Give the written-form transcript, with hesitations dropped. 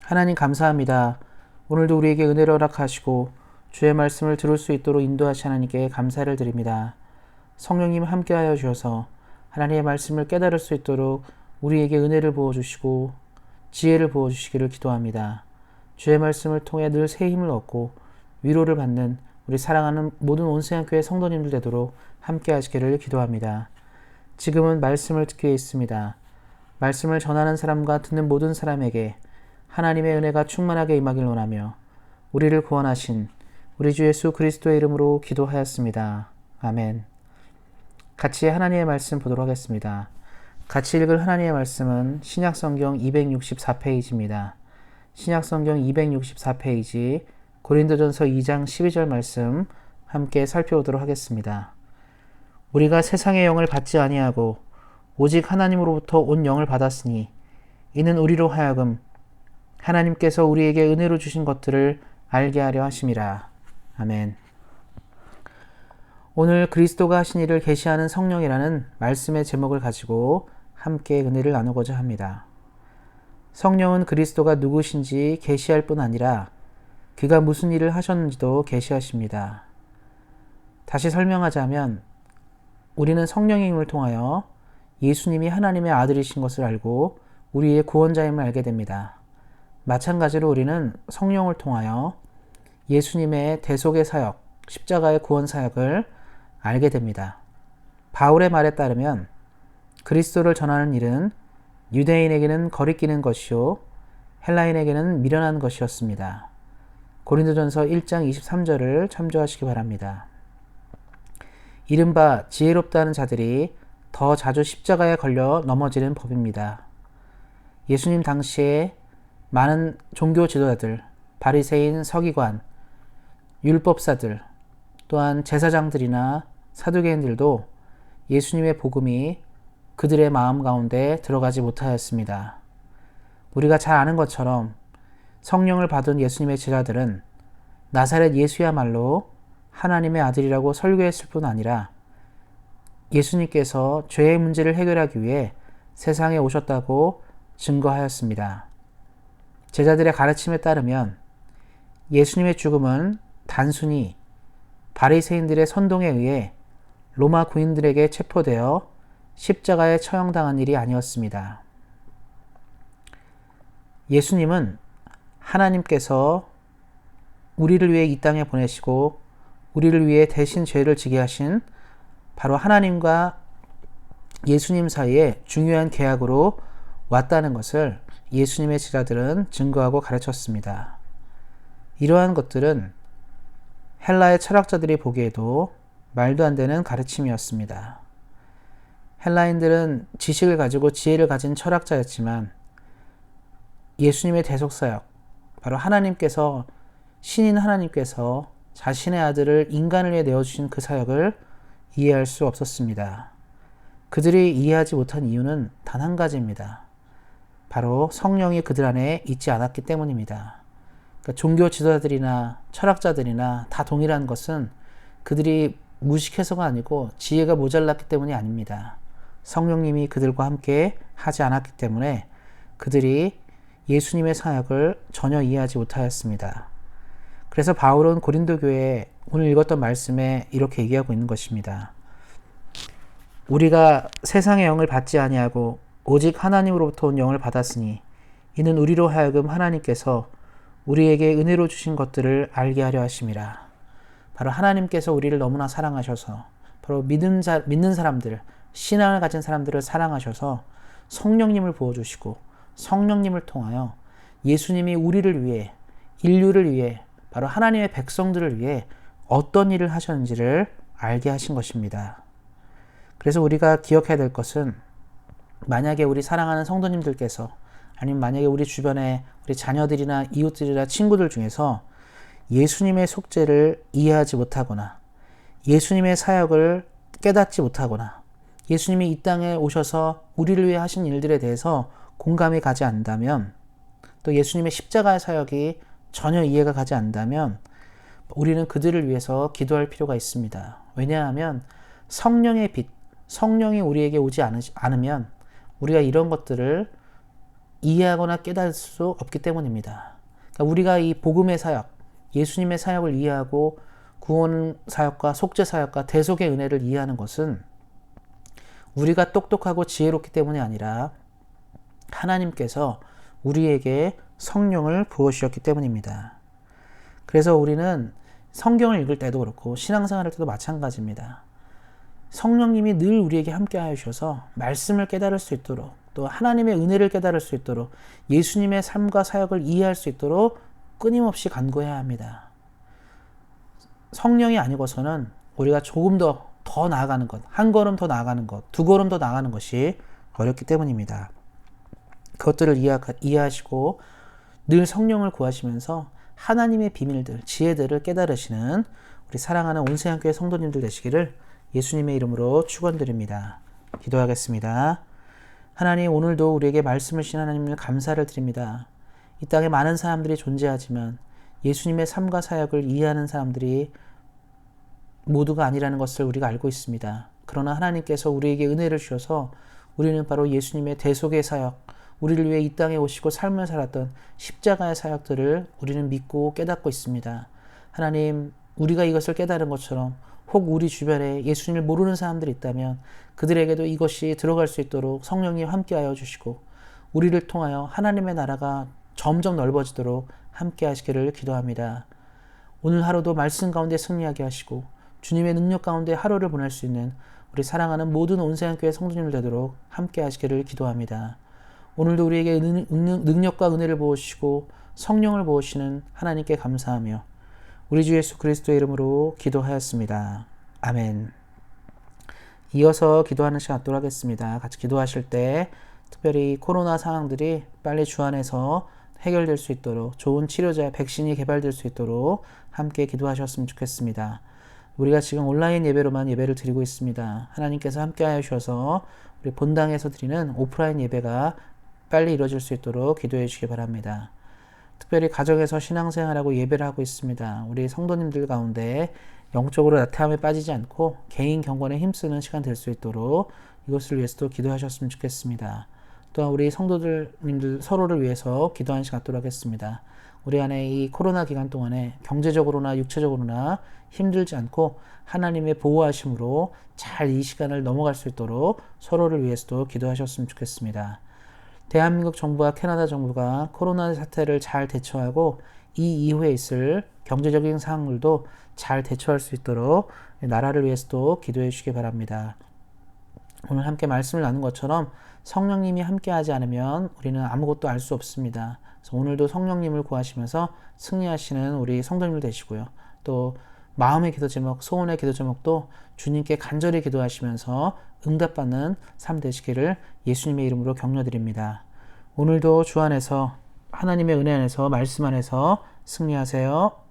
하나님 감사합니다. 오늘도 우리에게 은혜를 허락하시고 주의 말씀을 들을 수 있도록 인도하신 하나님께 감사를 드립니다. 성령님 함께하여 주셔서 하나님의 말씀을 깨달을 수 있도록 우리에게 은혜를 부어주시고 지혜를 부어주시기를 기도합니다. 주의 말씀을 통해 늘 새 힘을 얻고 위로를 받는 우리 사랑하는 모든 온세안교회 성도님들 되도록 함께하시기를 기도합니다. 지금은 말씀을 듣기 위해 있습니다. 말씀을 전하는 사람과 듣는 모든 사람에게 하나님의 은혜가 충만하게 임하길 원하며 우리를 구원하신 우리 주 예수 그리스도의 이름으로 기도하였습니다. 아멘. 같이 하나님의 말씀 보도록 하겠습니다. 같이 읽을 하나님의 말씀은 신약성경 264페이지입니다. 신약성경 264페이지 고린도전서 2장 12절 말씀 함께 살펴보도록 하겠습니다. 우리가 세상의 영을 받지 아니하고 오직 하나님으로부터 온 영을 받았으니 이는 우리로 하여금 하나님께서 우리에게 은혜로 주신 것들을 알게 하려 하심이라. 아멘. 오늘 그리스도가 하신 일을 계시하는 성령이라는 말씀의 제목을 가지고 함께 은혜를 나누고자 합니다. 성령은 그리스도가 누구신지 계시할 뿐 아니라 그가 무슨 일을 하셨는지도 계시하십니다. 다시 설명하자면 우리는 성령의 힘을 통하여 예수님이 하나님의 아들이신 것을 알고 우리의 구원자임을 알게 됩니다. 마찬가지로 우리는 성령을 통하여 예수님의 대속의 사역, 십자가의 구원 사역을 알게 됩니다. 바울의 말에 따르면 그리스도를 전하는 일은 유대인에게는 거리끼는 것이요 헬라인에게는 미련한 것이었습니다. 고린도전서 1장 23절을 참조하시기 바랍니다. 이른바 지혜롭다는 자들이 더 자주 십자가에 걸려 넘어지는 법입니다. 예수님 당시에 많은 종교 지도자들, 바리새인, 서기관, 율법사들, 또한 제사장들이나 사두개인들도 예수님의 복음이 그들의 마음 가운데 들어가지 못하였습니다. 우리가 잘 아는 것처럼 성령을 받은 예수님의 제자들은 나사렛 예수야말로 하나님의 아들이라고 설교했을 뿐 아니라 예수님께서 죄의 문제를 해결하기 위해 세상에 오셨다고 증거하였습니다. 제자들의 가르침에 따르면 예수님의 죽음은 단순히 바리새인들의 선동에 의해 로마 군인들에게 체포되어 십자가에 처형당한 일이 아니었습니다. 예수님은 하나님께서 우리를 위해 이 땅에 보내시고 우리를 위해 대신 죄를 지게 하신 바로 하나님과 예수님 사이에 중요한 계약으로 왔다는 것을 예수님의 제자들은 증거하고 가르쳤습니다. 이러한 것들은 헬라의 철학자들이 보기에도 말도 안 되는 가르침이었습니다. 헬라인들은 지식을 가지고 지혜를 가진 철학자였지만 예수님의 대속사역, 바로 하나님께서, 신인 하나님께서 자신의 아들을 인간을 위해 내어주신 그 사역을 이해할 수 없었습니다. 그들이 이해하지 못한 이유는 단 한 가지입니다. 바로 성령이 그들 안에 있지 않았기 때문입니다. 그러니까 종교 지도자들이나 철학자들이나 다 동일한 것은 그들이 무식해서가 아니고 지혜가 모자랐기 때문이 아닙니다. 성령님이 그들과 함께 하지 않았기 때문에 그들이 예수님의 사역을 전혀 이해하지 못하였습니다. 그래서 바울은 고린도 교회에 오늘 읽었던 말씀에 이렇게 얘기하고 있는 것입니다. 우리가 세상의 영을 받지 아니하고 오직 하나님으로부터 온 영을 받았으니 이는 우리로 하여금 하나님께서 우리에게 은혜로 주신 것들을 알게 하려 하심이라. 바로 하나님께서 우리를 너무나 사랑하셔서 바로 믿는 사람들, 신앙을 가진 사람들을 사랑하셔서 성령님을 부어주시고 성령님을 통하여 예수님이 우리를 위해, 인류를 위해, 바로 하나님의 백성들을 위해 어떤 일을 하셨는지를 알게 하신 것입니다. 그래서 우리가 기억해야 될 것은 만약에 우리 사랑하는 성도님들께서 아니면 만약에 우리 주변에 우리 자녀들이나 이웃들이나 친구들 중에서 예수님의 속죄를 이해하지 못하거나 예수님의 사역을 깨닫지 못하거나 예수님이 이 땅에 오셔서 우리를 위해 하신 일들에 대해서 공감이 가지 않는다면, 또 예수님의 십자가의 사역이 전혀 이해가 가지 않는다면 우리는 그들을 위해서 기도할 필요가 있습니다. 왜냐하면 성령의 빛, 성령이 우리에게 오지 않으면 우리가 이런 것들을 이해하거나 깨달을 수 없기 때문입니다. 그러니까 우리가 이 복음의 사역, 예수님의 사역을 이해하고 구원 사역과 속죄 사역과 대속의 은혜를 이해하는 것은 우리가 똑똑하고 지혜롭기 때문이 아니라 하나님께서 우리에게 성령을 부어주셨기 때문입니다. 그래서 우리는 성경을 읽을 때도 그렇고 신앙생활 할 때도 마찬가지입니다. 성령님이 늘 우리에게 함께 하셔서 말씀을 깨달을 수 있도록, 또 하나님의 은혜를 깨달을 수 있도록, 예수님의 삶과 사역을 이해할 수 있도록 끊임없이 간구해야 합니다. 성령이 아니고서는 우리가 조금 더 나아가는 것, 한 걸음 더 나아가는 것, 두 걸음 더 나아가는 것이 어렵기 때문입니다. 그것들을 이해하시고 늘 성령을 구하시면서 하나님의 비밀들, 지혜들을 깨달으시는 우리 사랑하는 온세상교회 성도님들 되시기를 예수님의 이름으로 축원드립니다. 기도하겠습니다. 하나님, 오늘도 우리에게 말씀을 주신 하나님을 감사를 드립니다. 이 땅에 많은 사람들이 존재하지만 예수님의 삶과 사역을 이해하는 사람들이 모두가 아니라는 것을 우리가 알고 있습니다. 그러나 하나님께서 우리에게 은혜를 주셔서 우리는 바로 예수님의 대속의 사역, 우리를 위해 이 땅에 오시고 삶을 살았던 십자가의 사역들을 우리는 믿고 깨닫고 있습니다. 하나님, 우리가 이것을 깨달은 것처럼 혹 우리 주변에 예수님을 모르는 사람들이 있다면 그들에게도 이것이 들어갈 수 있도록 성령님 함께하여 주시고 우리를 통하여 하나님의 나라가 점점 넓어지도록 함께 하시기를 기도합니다. 오늘 하루도 말씀 가운데 승리하게 하시고 주님의 능력 가운데 하루를 보낼 수 있는 우리 사랑하는 모든 온세상교회 성도님들 되도록 함께 하시기를 기도합니다. 오늘도 우리에게 능력과 은혜를 부어주시고 성령을 부어주시는 하나님께 감사하며 우리 주 예수 그리스도의 이름으로 기도하였습니다. 아멘. 이어서 기도하는 시간 갖도록 하겠습니다. 같이 기도하실 때 특별히 코로나 상황들이 빨리 주 안에서 해결될 수 있도록 좋은 치료제, 백신이 개발될 수 있도록 함께 기도하셨으면 좋겠습니다. 우리가 지금 온라인 예배로만 예배를 드리고 있습니다. 하나님께서 함께 하셔서 우리 본당에서 드리는 오프라인 예배가 빨리 이루어질 수 있도록 기도해 주시기 바랍니다. 특별히 가정에서 신앙생활하고 예배를 하고 있습니다. 우리 성도님들 가운데 영적으로 나태함에 빠지지 않고 개인 경건에 힘쓰는 시간 될 수 있도록 이것을 위해서도 기도하셨으면 좋겠습니다. 또한 우리 성도들님들 서로를 위해서 기도하는 시간 갖도록 하겠습니다. 우리 안에 이 코로나 기간 동안에 경제적으로나 육체적으로나 힘들지 않고 하나님의 보호하심으로 잘 이 시간을 넘어갈 수 있도록 서로를 위해서도 기도하셨으면 좋겠습니다. 대한민국 정부와 캐나다 정부가 코로나 사태를 잘 대처하고 이 이후에 있을 경제적인 상황들도 잘 대처할 수 있도록 나라를 위해서도 기도해 주시기 바랍니다. 오늘 함께 말씀을 나눈 것처럼 성령님이 함께하지 않으면 우리는 아무것도 알 수 없습니다. 그래서 오늘도 성령님을 구하시면서 승리하시는 우리 성도님들 되시고요. 또 마음의 기도 제목, 소원의 기도 제목도 주님께 간절히 기도하시면서 응답받는 삶 되시기를 예수님의 이름으로 격려드립니다. 오늘도 주 안에서 하나님의 은혜 안에서 말씀 안에서 승리하세요.